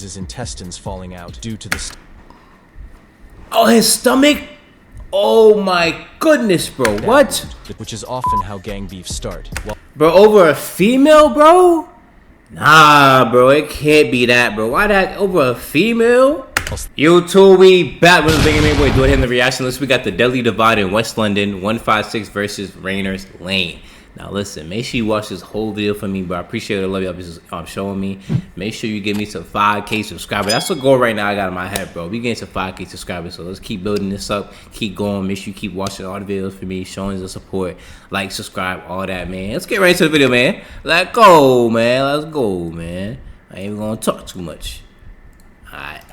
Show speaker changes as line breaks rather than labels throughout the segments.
his intestines falling out due to the
Oh, his stomach? Oh my goodness, bro. What?
Which is often how gang beefs start.
Bro, over a female, bro? Nah, bro, it can't be that, bro. Why that over a female? YouTube, we back with the big man boy doing in the reaction list. We got the deadly divide in West London, 156 versus Rayners Lane. Now listen, make sure you watch this whole video for me, bro. I appreciate it. I love y'all showing me. Make sure you give me some 5K subscribers. That's the goal right now I got in my head, bro. We getting some 5K subscribers, so let's keep building this up. Keep going. Make sure you keep watching all the videos for me, showing the support. Like, subscribe, all that, man. Let's get right into the video, man. Let's go, man. Let's go, man. I ain't even gonna talk too much. Alright.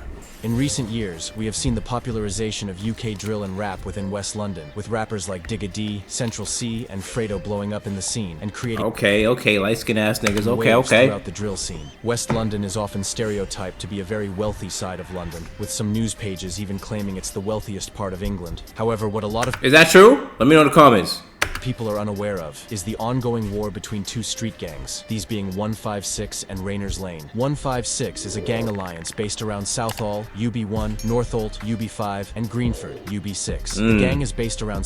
In recent years, we have seen the popularization of UK drill and rap within West London, with rappers like Digga D, Central C, and Fredo blowing up in the scene and creating
light-skinned ass niggas,
waves throughout the drill scene. West London is often stereotyped to be a very wealthy side of London, with some news pages even claiming it's the wealthiest part of England. However, what a lot of
Is that true? Let me know in the comments.
People are unaware of is the ongoing war between two street gangs, these being 156 and Rayners Lane. 156 is a gang alliance based around Southall, UB1, Northolt, UB5, and Greenford, UB6. The gang is based around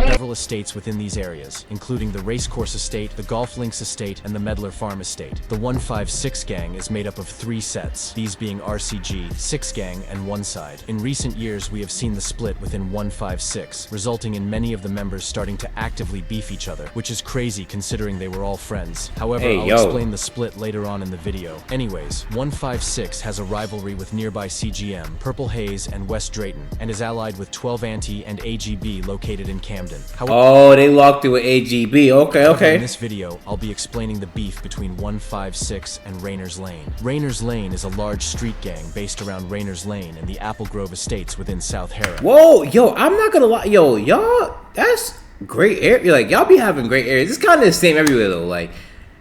several estates within these areas, including the Racecourse Estate, the Golf Links Estate, and the Medlar Farm Estate. The 156 gang is made up of 3 sets, these being RCG, 6 gang, and 1 side. In recent years, we have seen the split within 156, resulting in many of the members starting to actively beef each other, which is crazy considering they were all friends. However, I'll explain the split later on in the video. Anyways, 156 has a rivalry with nearby CGM, Purple Haze, and West Drayton, and is allied with 12 Anti and AGB located in Camden.
Oh, they locked it with AGB. Okay.
In this video, I'll be explaining the beef between 156 and Rayners Lane. Rayners Lane is a large street gang based around Rayners Lane and the Apple Grove Estates within South Harrow.
Whoa, yo, I'm not gonna lie, yo, y'all, that's great area. Like, y'all be having great areas. It's kind of the same everywhere though. Like,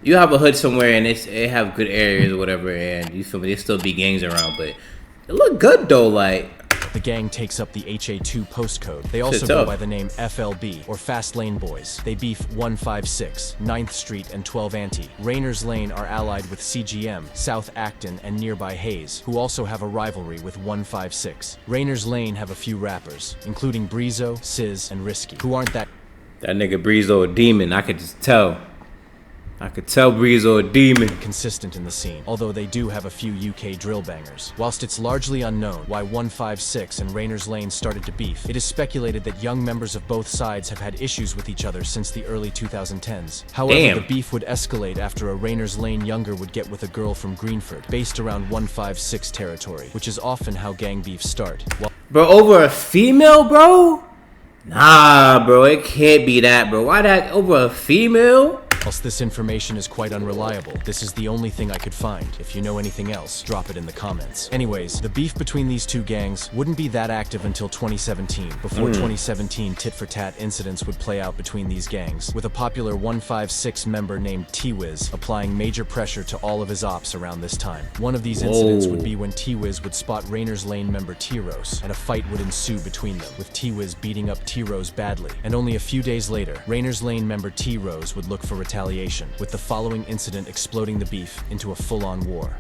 you have a hood somewhere and it have good areas or whatever, and you feel me, there still be gangs around, but it look good though. Like,
the gang takes up the HA2 postcode. They also go by the name FLB, or Fast Lane Boys. They beef 156, 9th Street, and 12 Anti. Rayners Lane are allied with CGM, South Acton, and nearby Hayes, who also have a rivalry with 156. Rayners Lane have a few rappers, including Breezo, Sizz, and Risky, who aren't that
nigga Breezo a demon, I could just tell. I could tell Breezo a demon.
Consistent in the scene, although they do have a few UK drill bangers. Whilst it's largely unknown why 156 and Rayners Lane started to beef, it is speculated that young members of both sides have had issues with each other since the early 2010s. However, the beef would escalate after a Rayners Lane younger would get with a girl from Greenford, based around 156 territory, which is often how gang beefs start.
Bro, over a female, bro? Nah, bro, it can't be that, bro. Why that over a female?
Whilst this information is quite unreliable, this is the only thing I could find. If you know anything else, drop it in the comments. Anyways, the beef between these two gangs wouldn't be that active until 2017. Before 2017, tit-for-tat incidents would play out between these gangs, with a popular 156 member named T-Wiz applying major pressure to all of his ops around this time. One of these incidents would be when T-Wiz would spot Rayners Lane member T-Rose, and a fight would ensue between them, with T-Wiz beating up T-Rose badly. And only a few days later, Rayners Lane member T-Rose would look for retaliation, with the following incident exploding the beef into a full-on war.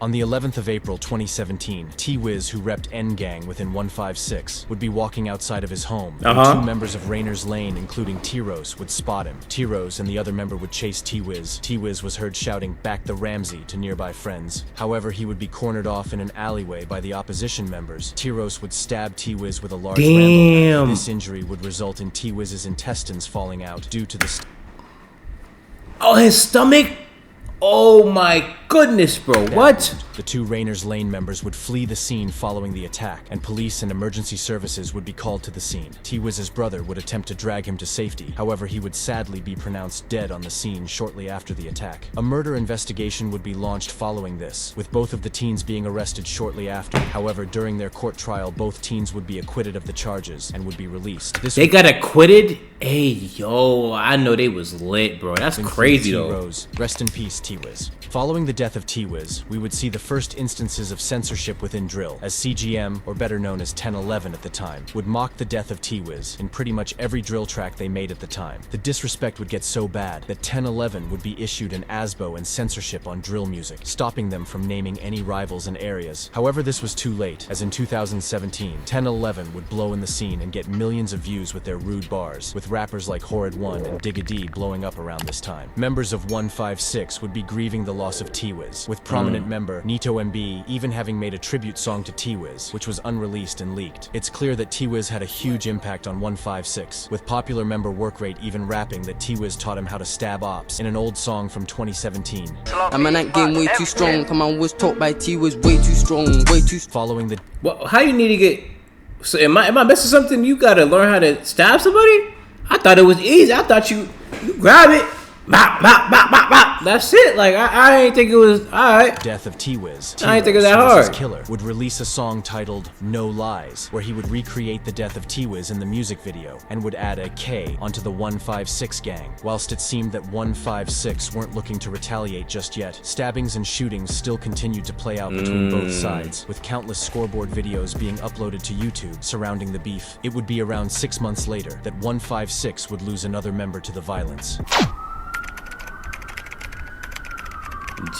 On the 11th of April 2017, T-Wiz, who repped N-Gang within 156, would be walking outside of his home. When 2 members of Rayners Lane, including T-Rose, would spot him. T-Rose and the other member would chase T-Wiz. T-Wiz was heard shouting, "Back the Ramsey," to nearby friends. However, he would be cornered off in an alleyway by the opposition members. T-Rose would stab T-Wiz with a large rambo. This injury would result in T-Wiz's intestines falling out due to the
Oh, his stomach? Oh my goodness, bro. What?
The 2 Rayners Lane members would flee the scene following the attack, and police and emergency services would be called to the scene. T-Wiz's brother would attempt to drag him to safety. However, he would sadly be pronounced dead on the scene shortly after the attack. A murder investigation would be launched following this, with both of the teens being arrested shortly after. However, during their court trial, both teens would be acquitted of the charges and would be released.
They got acquitted? Hey, yo, I know they was lit, bro. That's crazy, though.
Rest in peace, T-Wiz. Following the death of T-Wiz, we would see the first instances of censorship within drill, as CGM, or better known as 1011 at the time, would mock the death of T-Wiz in pretty much every drill track they made at the time. The disrespect would get so bad that 1011 would be issued an ASBO and censorship on drill music, stopping them from naming any rivals and areas. However, this was too late, as in 2017, 1011 would blow in the scene and get millions of views with their rude bars, with rappers like Horrid One and Digga D blowing up around this time. Members of 156 would be grieving the loss of T-Wiz, with prominent member Nito MB even having made a tribute song to T-Wiz, which was unreleased and leaked. It's clear that T-Wiz had a huge impact on 156, with popular member Workrate even rapping that T-Wiz taught him how to stab ops in an old song from 2017.
I'm in that game way too strong. Come on, was taught by T-Wiz way too strong, way too.
Following the.
Well, how you need to get? So am I missing something? You gotta learn how to stab somebody? I thought it was easy. I thought you grab it. Bop, bop, bop, bop, bop. That's it. Like I ain't think it was alright.
Death of T-Wiz.
I ain't think it was that hard.
Killer would release a song titled No Lies, where he would recreate the death of T-Wiz in the music video and would add a K onto the 156 gang. Whilst it seemed that 156 weren't looking to retaliate just yet, stabbings and shootings still continued to play out between both sides, with countless scoreboard videos being uploaded to YouTube surrounding the beef. It would be around 6 months later that 156 would lose another member to the violence.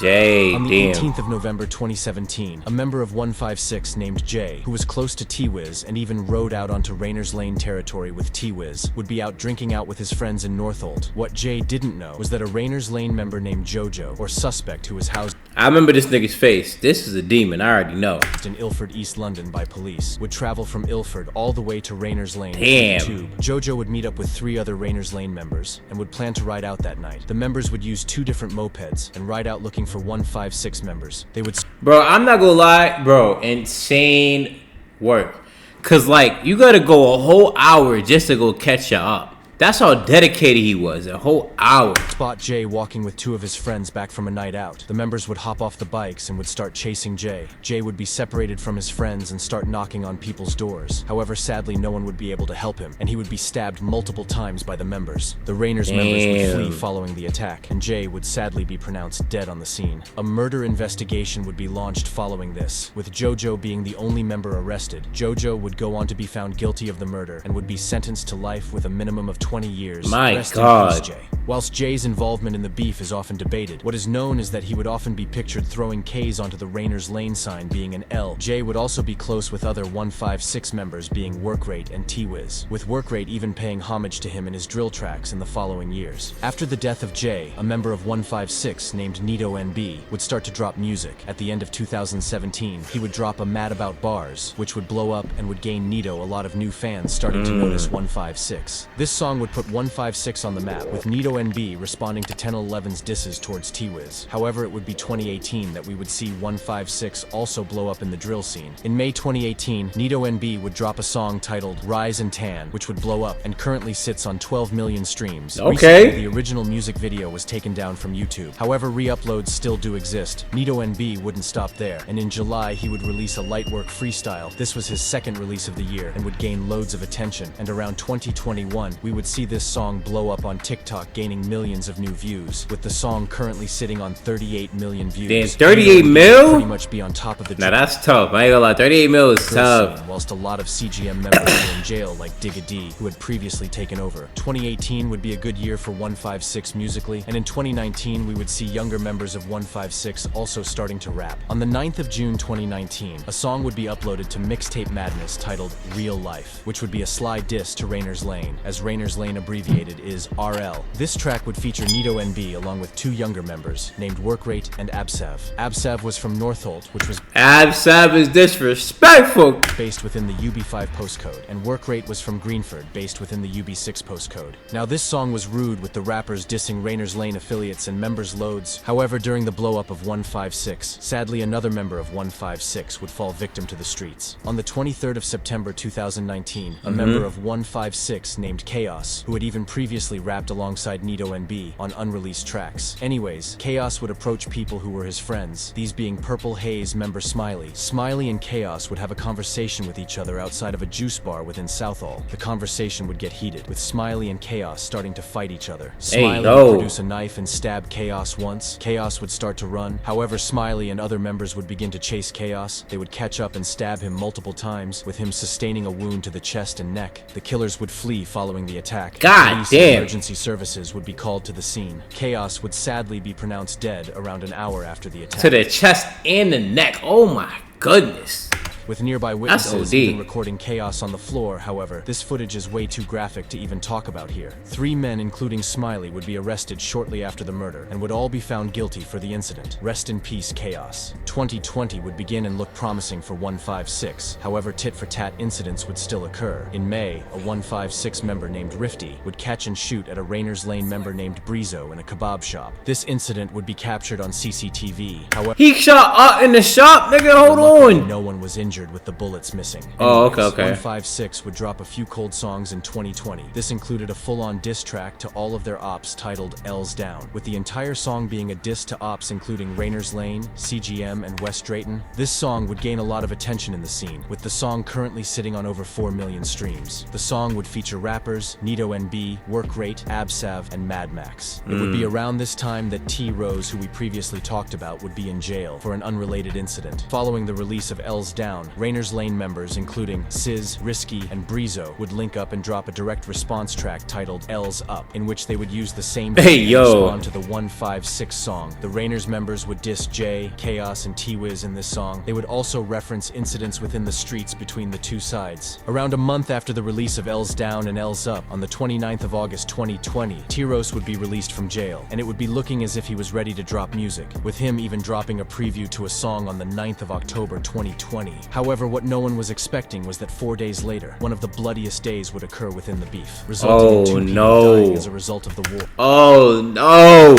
Jay,
on the 18th of November 2017, a member of 156 named Jay, who was close to T-Wiz and even rode out onto Rayners Lane territory with T-Wiz, would be out drinking out with his friends in Northolt. What Jay didn't know was that a Rayners Lane member named Jojo, or suspect who was housed
I remember this nigga's face. This is a demon, I already know.
In Ilford, East London by police, would travel from Ilford all the way to Rayners Lane.
Damn.
Tube. Jojo would meet up with 3 other Rayners Lane members and would plan to ride out that night. The members would use 2 different mopeds and ride out looking for 156 members. They would.
Bro, I'm not gonna lie, bro. Insane work. Cause like you gotta go a whole hour just to go catch ya up. That's how dedicated he was, a whole hour.
Spot Jay walking with 2 of his friends back from a night out. The members would hop off the bikes and would start chasing Jay. Jay would be separated from his friends and start knocking on people's doors. However, sadly, no one would be able to help him, and he would be stabbed multiple times by the members. The Rayners members would flee following the attack, and Jay would sadly be pronounced dead on the scene. A murder investigation would be launched following this, with Jojo being the only member arrested. Jojo would go on to be found guilty of the murder and would be sentenced to life with a minimum of 20 years.
My
Rest in
God.
peace, Jay. Whilst Jay's involvement in the beef is often debated, what is known is that he would often be pictured throwing K's onto the Rayners Lane sign being an L. Jay would also be close with other 156 members being Workrate and T-Wiz, with Workrate even paying homage to him in his drill tracks in the following years. After the death of Jay, a member of 156 named Nito NB would start to drop music. At the end of 2017, he would drop a Mad About Bars, which would blow up and would gain Nito a lot of new fans starting to notice 156. This song would put 156 on the map, with Nito NB responding to 1011's disses towards T-Wiz. However, it would be 2018 that we would see 156 also blow up in the drill scene. In May 2018, Nito NB would drop a song titled Rise and Tan, which would blow up and currently sits on 12 million streams.
Okay.
Recently, the original music video was taken down from YouTube. However, re-uploads still do exist. Nito NB wouldn't stop there, and in July he would release a Lightwork freestyle. This was his second release of the year and would gain loads of attention, and around 2021 we would see this song blow up on TikTok, gaining millions of new views, with the song currently sitting on 38 million views.
Damn, 38 mil?
Pretty much be on top of the.
Now that's tough. I ain't gonna lie, 38 mil is tough.
Whilst a lot of CGM members were in jail, like Digga D, who had previously taken over. 2018 would be a good year for 156 musically, and in 2019 we would see younger members of 156 also starting to rap. On the 9th of June 2019, a song would be uploaded to Mixtape Madness titled Real Life, which would be a sly diss to Rayners Lane, as Rayners Lane abbreviated is RL. This track would feature Nito NB along with 2 younger members named Workrate and Absav. Absav was from Northolt, which was
Absav is disrespectful.
based within the UB5 postcode, and Workrate was from Greenford, based within the UB6 postcode. Now this song was rude, with the rappers dissing Rayners Lane affiliates and members loads. However, during the blow-up of 156, sadly another member of 156 would fall victim to the streets. On the 23rd of September 2019, a member of 156 named Chaos, who had even previously rapped alongside Nito and B on unreleased tracks. Anyways, Chaos would approach people who were his friends, these being Purple Haze member Smiley. Smiley and Chaos would have a conversation with each other outside of a juice bar within Southall. The conversation would get heated, with Smiley and Chaos starting to fight each other. Smiley would produce a knife and stab Chaos once. Chaos would start to run. However, Smiley and other members would begin to chase Chaos. They would catch up and stab him multiple times, with him sustaining a wound to the chest and neck. The killers would flee following the attack. Police and emergency services would be called to the scene. Chaos would sadly be pronounced dead around an hour after the attack.
To the chest and the neck. Oh my goodness.
With nearby witnesses even recording Chaos on the floor. However, this footage is way too graphic to even talk about here. 3 men, including Smiley, would be arrested shortly after the murder and would all be found guilty for the incident. Rest in peace, Chaos. 2020 would begin and look promising for 156. However, tit-for-tat incidents would still occur. In May, a 156 member named Rifty would catch and shoot at a Rayners Lane member named Brizo in a kebab shop. This incident would be captured on CCTV. However,
he shot up in the shop, nigga. Hold on.
No one was injured with the bullets missing.
Oh, okay.
156 would drop a few cold songs in 2020. This included a full-on diss track to all of their ops titled L's Down, with the entire song being a diss to ops including Rayners Lane, CGM, and West Drayton. This song would gain a lot of attention in the scene, with the song currently sitting on over 4 million streams. The song would feature rappers Nito NB, Work Rate, Absav, and Mad Max. It would be around this time that T Rose, who we previously talked about, would be in jail for an unrelated incident. Following the release of L's Down, Rayners Lane members including Sizz, Risky, and Brizo would link up and drop a direct response track titled L's Up, in which they would use the same to respond to the 156 song. The Rayners members would diss Jay, Chaos, and T-Wiz in this song. They would also reference incidents within the streets between the two sides. Around a month after the release of L's Down and L's Up, on the 29th of August 2020, T-Rose would be released from jail, and it would be looking as if he was ready to drop music, with him even dropping a preview to a song on the 9th of October 2020. However, what no one was expecting was that 4 days later, one of the bloodiest days would occur within the beef, resulting in 2 people dying as a result of the war.
Oh no!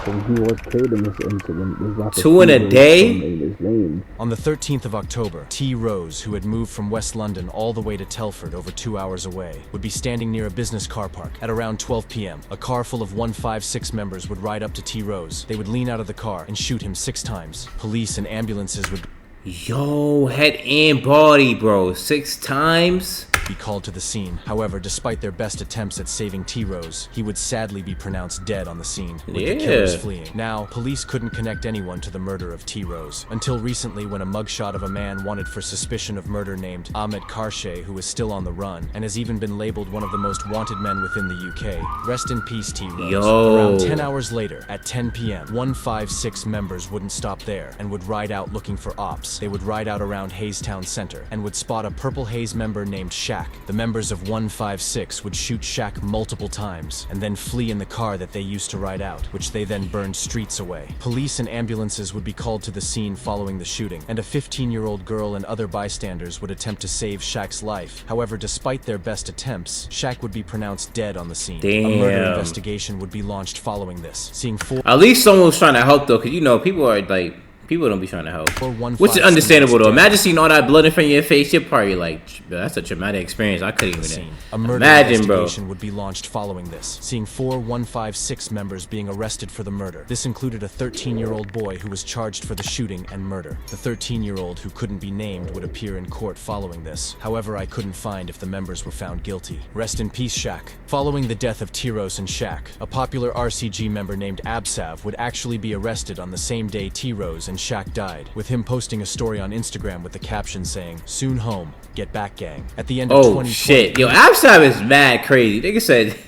He was killed in this incident. Was like
2 in a day?
On the 13th of October, T Rose, who had moved from West London all the way to Telford over 2 hours away, would be standing near a business car park. At around 12 p.m., a car full of 156 members would ride up to T Rose. They would lean out of the car and shoot him 6 times. Police and ambulances would
Yo, head and body, bro. 6 times?
Be called to the scene. However, despite their best attempts at saving T-Rose, he would sadly be pronounced dead on the scene, with the killers fleeing. Now, police couldn't connect anyone to the murder of T-Rose, until recently when a mugshot of a man wanted for suspicion of murder named Ahmed Karshe, who is still on the run, and has even been labeled one of the most wanted men within the UK. Rest in peace, T-Rose. Around 10 hours later, at 10 p.m., 156 members wouldn't stop there, and would ride out looking for ops. They would ride out around Haystown Center, and would spot a Purple Haze member named Shaq. The members of 156 would shoot Shaq multiple times, and then flee in the car that they used to ride out, which they then burned streets away. Police and ambulances would be called to the scene following the shooting, and a 15-year-old girl and other bystanders would attempt to save Shaq's life. However, despite their best attempts, Shaq would be pronounced dead on the scene. A murder investigation would be launched following this, seeing 4...
At least someone was trying to help, though, because, you know, people are, like... People don't be trying to help. Which is understandable, though. Imagine seeing all that blood in front of your face. You're probably like, that's a traumatic experience. I couldn't even imagine, bro.
Would be launched following this, seeing 4 156 members being arrested for the murder. This included a 13-year-old boy who was charged for the shooting and murder. The 13-year-old, who couldn't be named, would appear in court following this. However, I couldn't find if the members were found guilty. Rest in peace, Shaq. Following the death of T-Rose and Shaq, a popular RCG member named Absav would actually be arrested on the same day T-Rose and Shaq died, with him posting a story on Instagram with the caption saying, "Soon home, get back gang." At the end of 2020,
shit. Yo, Absav is mad crazy. Nigga said,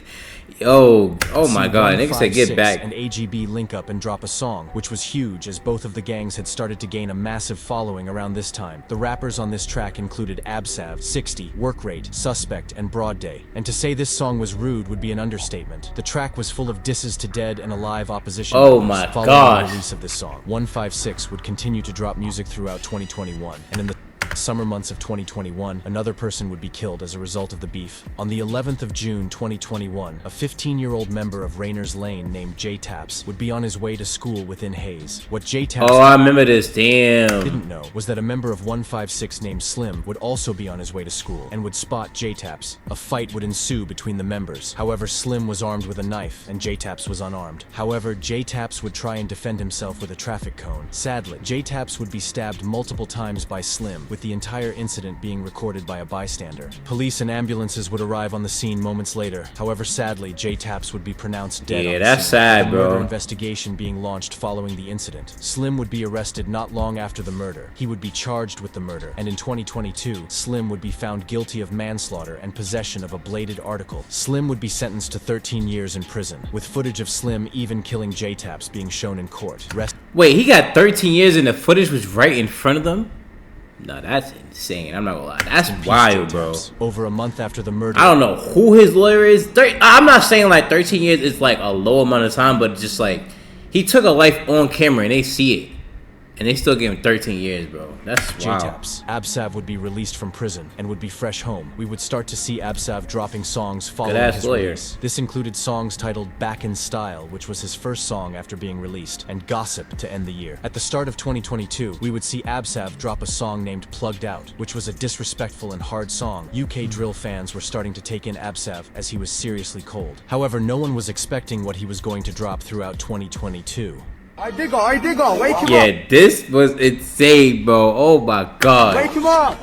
yo, oh my god, nigga said get back.
And AGB link up and drop a song, which was huge as both of the gangs had started to gain a massive following around this time. The rappers on this track included Absav, 60, Work Rate, Suspect, and Broad Day. And to say this song was rude would be an understatement. The track was full of disses to dead and alive opposition.
Oh my god.
Following the release of this song, 156 would continue to drop music throughout 2021, and in the summer months of 2021, another person would be killed as a result of the beef. On the 11th of June 2021, a 15-year-old member of Rayners Lane named J-Taps would be on his way to school within Hayes. What J-Taps
I remember this, damn.
didn't know was that a member of 156 named Slim would also be on his way to school and would spot J-Taps. A fight would ensue between the members. However, Slim was armed with a knife and J-Taps was unarmed. However, J-Taps would try and defend himself with a traffic cone. Sadly, J-Taps would be stabbed multiple times by Slim, with the entire incident being recorded by a bystander. Police and ambulances would arrive on the scene moments later. However, sadly, J-Taps would be pronounced dead.
Yeah,
on the
that's
scene.
sad,
A
bro.
murder investigation being launched following the incident. Slim would be arrested not long after the murder. He would be charged with the murder, and in 2022, Slim would be found guilty of manslaughter and possession of a bladed article. Slim would be sentenced to 13 years in prison, with footage of Slim even killing J-Taps being shown in court.
Wait, he got 13 years and the footage was right in front of them? No, that's insane. I'm not gonna lie. That's wild, bro.
Over a month after the murder,
I don't know who his lawyer is. I'm not saying like 13 years is like a low amount of time, but just like he took a life on camera and they see it. And they still give him 13 years, bro. That's wild.
J-Taps. Absav would be released from prison and would be fresh home. We would start to see Absav dropping songs following his release. This included songs titled Back in Style, which was his first song after being released, and Gossip to end the year. At the start of 2022, we would see Absav drop a song named Plugged Out, which was a disrespectful and hard song. UK drill fans were starting to take in Absav as he was seriously cold. However, no one was expecting what he was going to drop throughout 2022.
I dig on, wake him up.
Yeah, this was insane, bro. Oh my god.
Wake him up.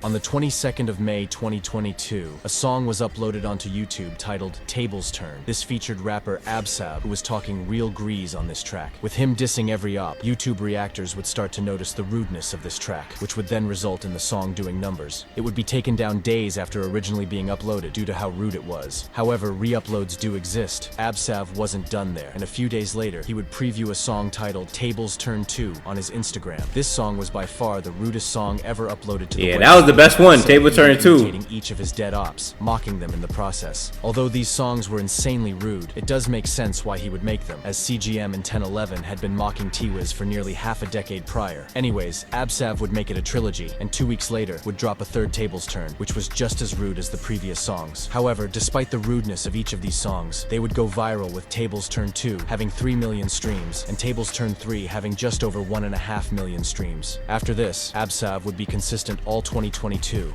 On the 22nd of May 2022, a song was uploaded onto YouTube titled Tables Turn. This featured rapper Absav, who was talking real grease on this track. With him dissing every op, YouTube reactors would start to notice the rudeness of this track, which would then result in the song doing numbers. It would be taken down days after originally being uploaded due to how rude it was. However, re-uploads do exist. Absav wasn't done there, and a few days later, he would preview a song titled Tables Turn 2 on his Instagram. This song was by far the rudest song ever uploaded to the web.
That was the best one, Table Turn 2.
Each of his dead ops, mocking them in the process. Although these songs were insanely rude, it does make sense why he would make them, as CGM and 1011 had been mocking T-Wiz for nearly half a decade prior. Anyways, Absav would make it a trilogy, and 2 weeks later would drop a third Tables Turn, which was just as rude as the previous songs. However, despite the rudeness of each of these songs, they would go viral, with Tables Turn 2 having 3 million streams, and Tables Turn 3 having just over 1.5 million streams. After this, Absav would be consistent all 2022,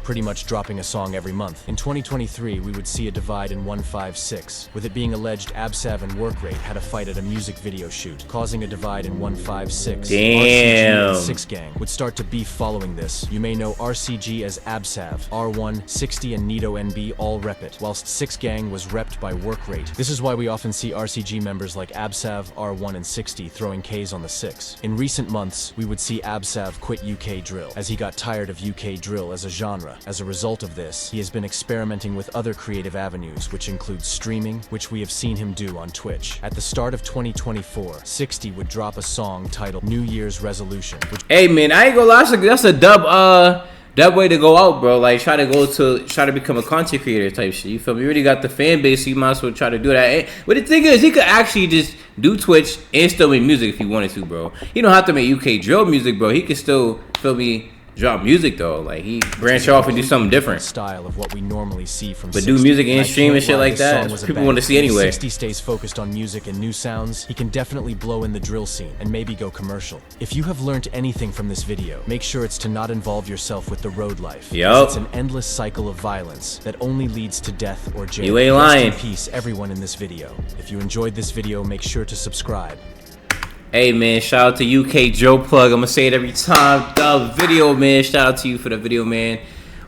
pretty much dropping a song every month. In 2023, we would see a divide in 156, with it being alleged Absav and Workrate had a fight at a music video shoot, causing a divide in 156.
Damn.
RCG and 6 Gang would start to beef following this. You may know RCG as Absav, R1, 60 and Nito NB all rep it, whilst 6 Gang was repped by Workrate. This is why we often see RCG members like Absav, R1 and 60 throwing Ks on the 6. In recent months, we would see Absav quit UK drill, as he got tired of UK drill as a genre. As a result of this, he has been experimenting with other creative avenues, which include streaming, which we have seen him do on Twitch. At the start of 2024, 60 would drop a song titled New Year's Resolution. Hey
man, I ain't gonna lie, that's a dub way to go out, bro. Like try to become a content creator type shit. You feel me? You already got the fan base, so you might as well try to do that. But the thing is, he could actually just do Twitch and still make music if he wanted to, bro. He don't have to make UK drill music, bro. He could still, feel me, drop music though, like he branch off and do something different.
Style of what we normally see from
but
60.
do music and stream and shit like that. People want to see anyway.
60 stays focused on music and new sounds. He can definitely blow in the drill scene and maybe go commercial. If you have learned anything from this video, make sure it's to not involve yourself with the road life.
Yup.
It's an endless cycle of violence that only leads to death or jail.
You ain't lying.
Rest in peace, everyone in this video. If you enjoyed this video, make sure to subscribe.
Hey man, shout out to UK Joe Plug. I'm gonna say it every time. The video, man. Shout out to you for the video, man.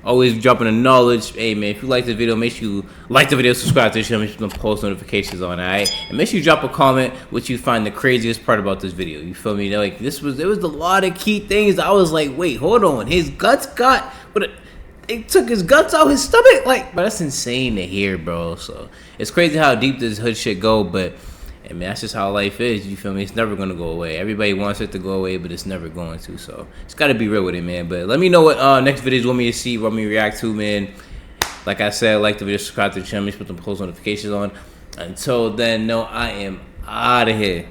Always dropping the knowledge. Hey man, if you like the video, make sure you like the video, subscribe to the channel, make sure you post notifications on, alright? And make sure you drop a comment what you find the craziest part about this video. You feel me? Like there was a lot of key things. I was like, wait, hold on. His guts got they took his guts out his stomach. Like, but that's insane to hear, bro. So it's crazy how deep this hood shit go, but I mean, that's just how life is, you feel me? It's never going to go away. Everybody wants it to go away, but it's never going to. So, it's got to be real with it, man. But let me know what next videos you want me to see, what me react to, man. Like I said, like the video, subscribe to the channel, put the post notifications on. Until then, no, I am out of here.